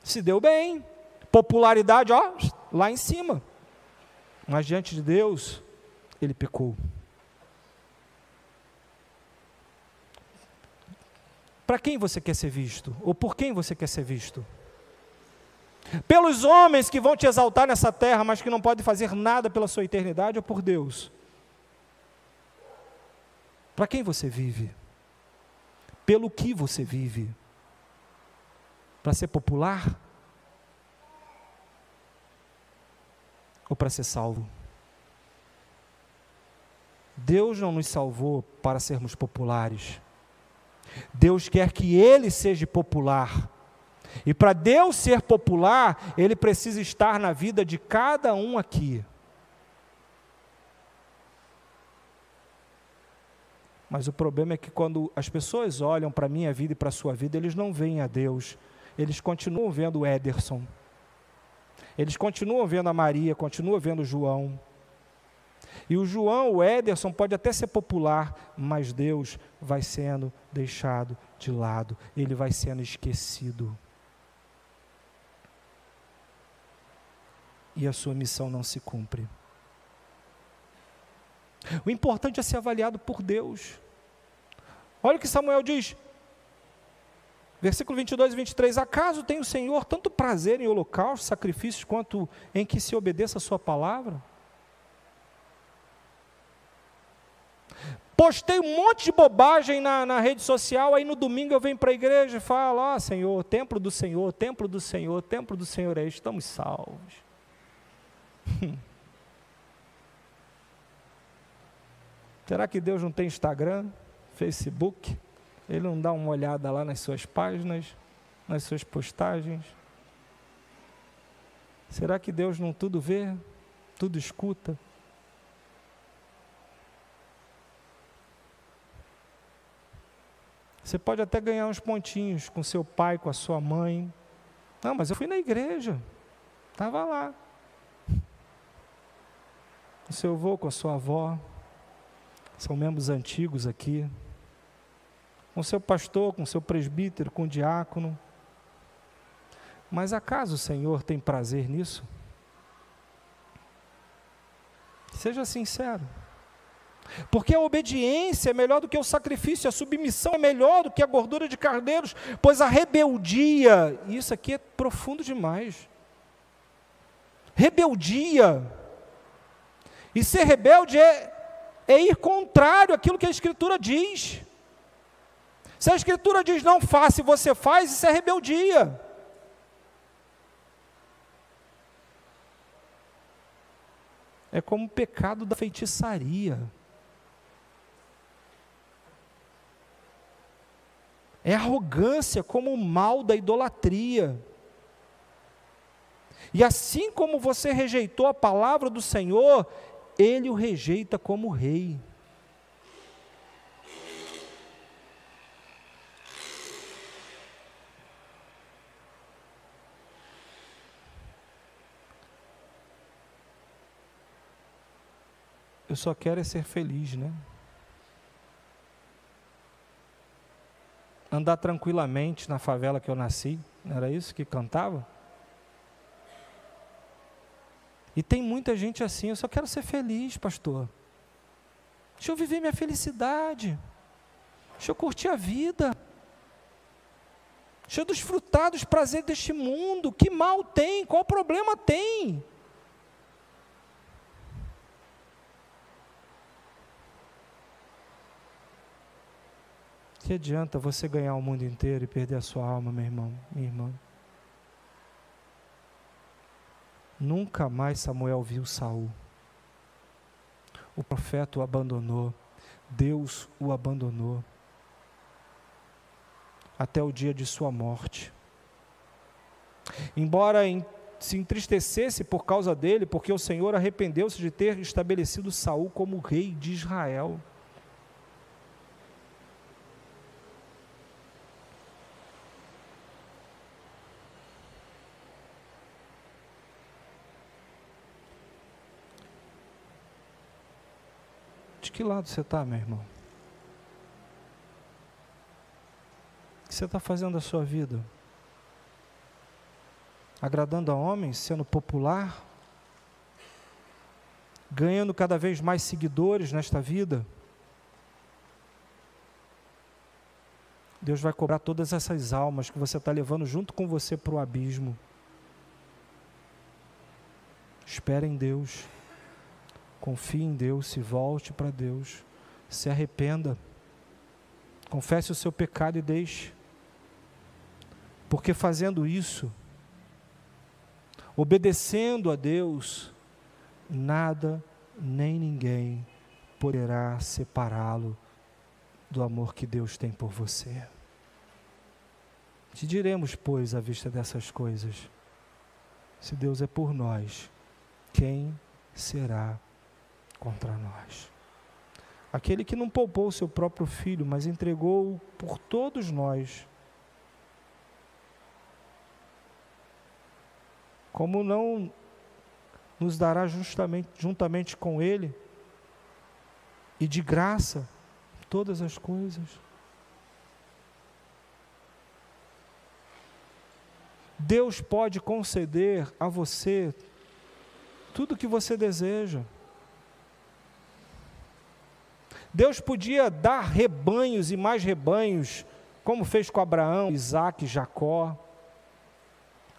Speaker 1: Se deu bem. Popularidade, ó, lá em cima. Mas diante de Deus, ele pecou. Para quem você quer ser visto? Ou por quem você quer ser visto? Pelos homens que vão te exaltar nessa terra, mas que não podem fazer nada pela sua eternidade, ou por Deus? Para quem você vive? Pelo que você vive? Para ser popular? Ou para ser salvo? Deus não nos salvou para sermos populares. Deus quer que Ele seja popular. E para Deus ser popular, Ele precisa estar na vida de cada um aqui. Mas o problema é que quando as pessoas olham para a minha vida e para a sua vida, eles não veem a Deus. Eles continuam vendo o Ederson. Eles continuam vendo a Maria, continuam vendo o João. E o João, o Ederson, pode até ser popular, mas Deus vai sendo deixado de lado. Ele vai sendo esquecido. E a sua missão não se cumpre. O importante é ser avaliado por Deus. Olha o que Samuel diz. Versículo 22 e 23. Acaso tem o Senhor tanto prazer em holocaustos, sacrifícios, quanto em que se obedeça a sua palavra? Postei um monte de bobagem na rede social, aí no domingo eu venho para a igreja e falo, ó Senhor, templo do Senhor, templo do Senhor, templo do Senhor é, estamos salvos. Será que Deus não tem Instagram, Facebook? Ele não dá uma olhada lá nas suas páginas, nas suas postagens? Será que Deus não tudo vê, tudo escuta? Você pode até ganhar uns pontinhos com seu pai, com a sua mãe. Não, mas eu fui na igreja, estava lá. Com seu avô, com a sua avó, são membros antigos aqui. Com seu pastor, com seu presbítero, com o diácono. Mas acaso o Senhor tem prazer nisso? Seja sincero. Porque a obediência é melhor do que o sacrifício, a submissão é melhor do que a gordura de cardeiros, pois a rebeldia, e isso aqui é profundo demais, rebeldia, e ser rebelde é ir contrário àquilo que a Escritura diz. Se a Escritura diz não faça e você faz, isso é rebeldia. É como o pecado da feitiçaria. É arrogância como o mal da idolatria. E assim como você rejeitou a palavra do Senhor, Ele o rejeita como rei. Eu só quero é ser feliz, né? Andar tranquilamente na favela que eu nasci, não era isso que cantava? E tem muita gente assim, eu só quero ser feliz, pastor. Deixa eu viver minha felicidade. Deixa eu curtir a vida. Deixa eu desfrutar dos prazeres deste mundo. Que mal tem? Qual problema tem? Que adianta você ganhar o mundo inteiro e perder a sua alma, meu irmão, minha irmã? Nunca mais Samuel viu Saul. O profeta o abandonou. Deus o abandonou. Até o dia de sua morte. Embora se entristecesse por causa dele, porque o Senhor arrependeu-se de ter estabelecido Saul como rei de Israel. De que lado você está, meu irmão? O que você está fazendo da sua vida? Agradando a homens, sendo popular? Ganhando cada vez mais seguidores nesta vida? Deus vai cobrar todas essas almas que você está levando junto com você para o abismo. Espere em Deus, confie em Deus, se volte para Deus, se arrependa, confesse o seu pecado e deixe, porque fazendo isso, obedecendo a Deus, nada nem ninguém poderá separá-lo do amor que Deus tem por você. Que diremos, pois, à vista dessas coisas? Se Deus é por nós, quem será contra nós? Aquele que não poupou o seu próprio filho, mas entregou-o por todos nós, como não nos dará juntamente com ele, e de graça, todas as coisas? Deus pode conceder a você tudo o que você deseja. Deus podia dar rebanhos e mais rebanhos, como fez com Abraão, Isaque, Jacó,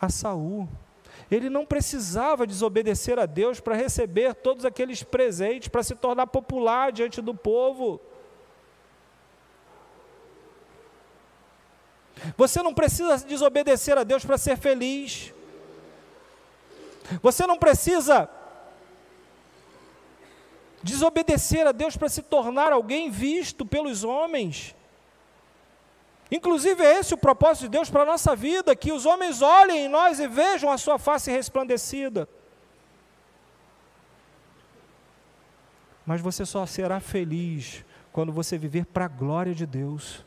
Speaker 1: a Saul. Ele não precisava desobedecer a Deus para receber todos aqueles presentes, para se tornar popular diante do povo. Você não precisa desobedecer a Deus para ser feliz. Você não precisa desobedecer a Deus para se tornar alguém visto pelos homens. Inclusive é esse o propósito de Deus para a nossa vida, que os homens olhem em nós e vejam a sua face resplandecida. Mas você só será feliz quando você viver para a glória de Deus.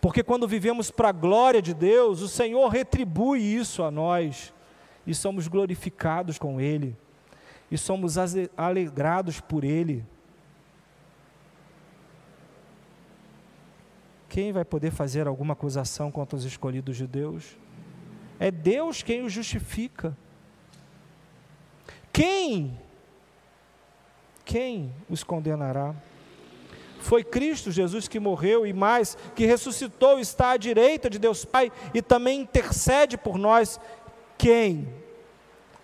Speaker 1: Porque quando vivemos para a glória de Deus, o Senhor retribui isso a nós, e somos glorificados com Ele, e somos alegrados por Ele. Quem vai poder fazer alguma acusação contra os escolhidos de Deus? É Deus quem os justifica. Quem os condenará? Foi Cristo Jesus que morreu e mais, que ressuscitou, está à direita de Deus Pai e também intercede por nós. Quem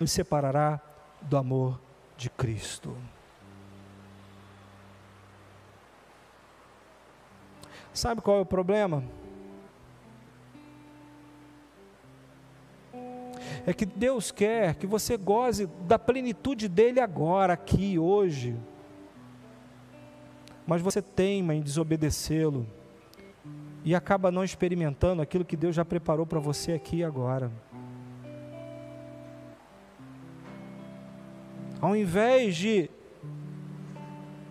Speaker 1: nos separará do amor de Cristo? Sabe qual é o problema? É que Deus quer que você goze da plenitude dEle agora, aqui, hoje. Mas você teima em desobedecê-lo e acaba não experimentando aquilo que Deus já preparou para você aqui e agora. Ao invés de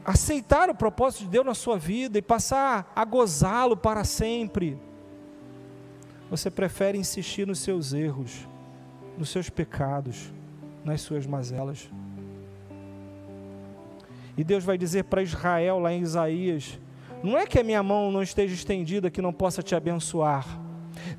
Speaker 1: aceitar o propósito de Deus na sua vida e passar a gozá-lo para sempre, você prefere insistir nos seus erros, nos seus pecados, nas suas mazelas. E Deus vai dizer para Israel lá em Isaías: não é que a minha mão não esteja estendida que não possa te abençoar.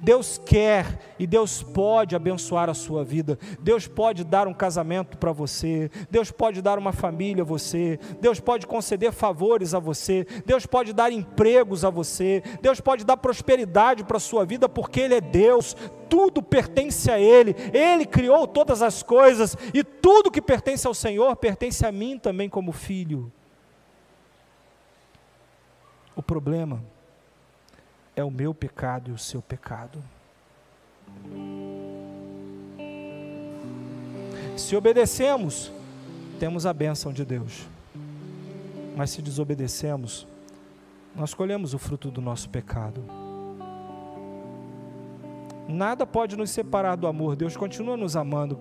Speaker 1: Deus quer e Deus pode abençoar a sua vida. Deus pode dar um casamento para você, Deus pode dar uma família a você, Deus pode conceder favores a você, Deus pode dar empregos a você, Deus pode dar prosperidade para a sua vida, porque Ele é Deus, tudo pertence a Ele, Ele criou todas as coisas, e tudo que pertence ao Senhor, pertence a mim também como filho. O problema é o meu pecado e o seu pecado. Se obedecemos, temos a bênção de Deus. Mas se desobedecemos, nós colhemos o fruto do nosso pecado. Nada pode nos separar do amor. Deus continua nos amando.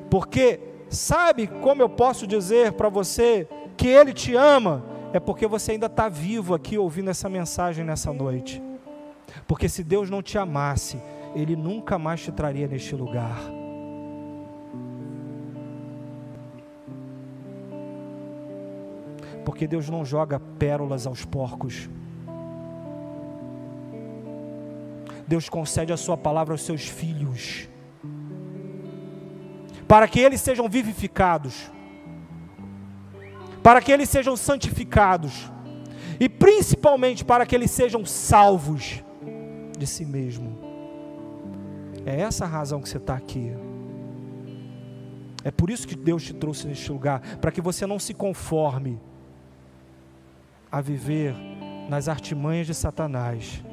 Speaker 1: Porque, sabe como eu posso dizer para você que Ele te ama? É porque você ainda está vivo aqui ouvindo essa mensagem nessa noite. Porque se Deus não te amasse, Ele nunca mais te traria neste lugar. Porque Deus não joga pérolas aos porcos. Deus concede a sua palavra aos seus filhos, para que eles sejam vivificados, para que eles sejam santificados, e principalmente para que eles sejam salvos de si mesmo. É essa a razão que você está aqui. É por isso que Deus te trouxe neste lugar, para que você não se conforme a viver nas artimanhas de Satanás,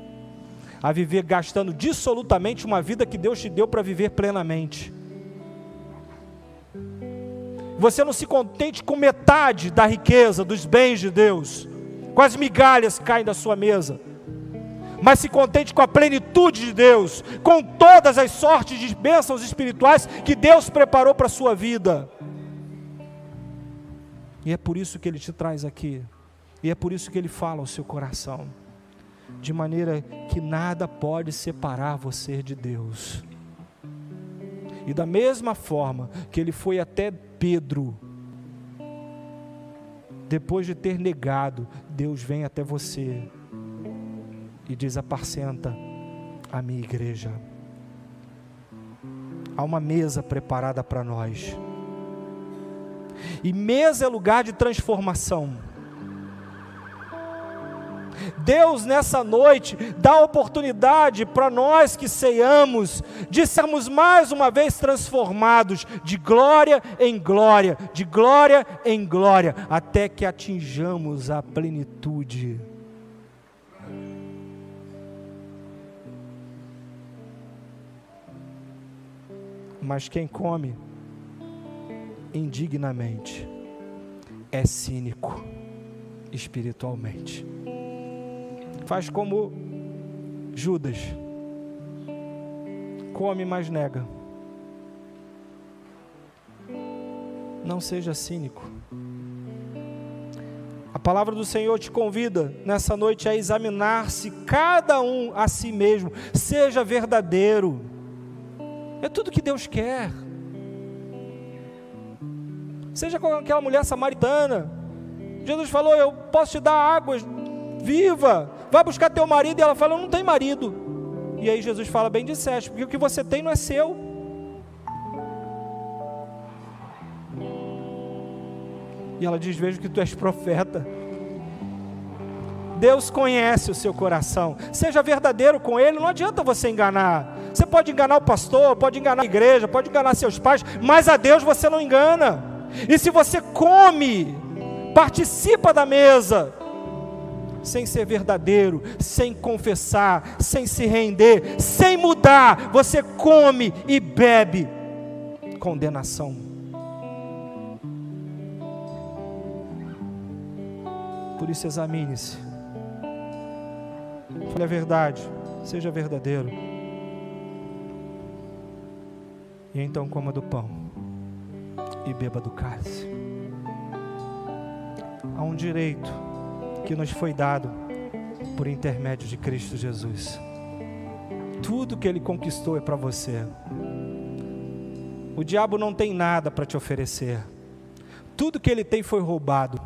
Speaker 1: a viver gastando dissolutamente uma vida que Deus te deu para viver plenamente. Você não se contente com metade da riqueza, dos bens de Deus, com as migalhas que caem da sua mesa, mas se contente com a plenitude de Deus, com todas as sortes de bênçãos espirituais que Deus preparou para a sua vida. E é por isso que Ele te traz aqui, e é por isso que Ele fala ao seu coração, de maneira que nada pode separar você de Deus. E da mesma forma que Ele foi até Pedro, depois de ter negado, Deus vem até você e diz: apacenta a minha igreja. Há uma mesa preparada para nós, e mesa é lugar de transformação. Deus nessa noite dá a oportunidade para nós que ceiamos, de sermos mais uma vez transformados de glória em glória, de glória em glória, até que atinjamos a plenitude. Mas quem come indignamente é cínico espiritualmente. Faz como Judas, come, mas nega. Não seja cínico. A palavra do Senhor te convida nessa noite a examinar-se cada um a si mesmo. Seja verdadeiro. É tudo que Deus quer. Seja como aquela mulher samaritana. Jesus falou: eu posso te dar água viva, vai buscar teu marido. E ela fala: eu não tenho marido. E aí Jesus fala: bem disseste, porque o que você tem não é seu. E ela diz: vejo que tu és profeta. Deus conhece o seu coração. Seja verdadeiro com Ele. Não adianta você enganar. Você pode enganar o pastor, pode enganar a igreja, pode enganar seus pais, mas a Deus você não engana. E se você come, participa da mesa, sem ser verdadeiro, sem confessar, sem se render, sem mudar, você come e bebe condenação. Por isso examine-se, fale a verdade, seja verdadeiro, e então coma do pão e beba do cálice. Há um direito que nos foi dado por intermédio de Cristo Jesus. Tudo que Ele conquistou é para você. O diabo não tem nada para te oferecer. Tudo que ele tem foi roubado.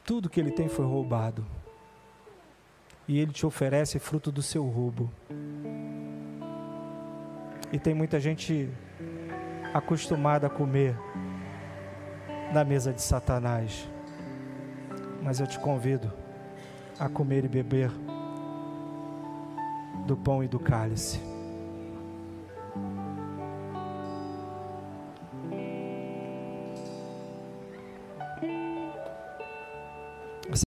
Speaker 1: Tudo que ele tem foi roubado. E ele te oferece fruto do seu roubo. E tem muita gente acostumada a comer na mesa de Satanás. Mas eu te convido a comer e beber do pão e do cálice.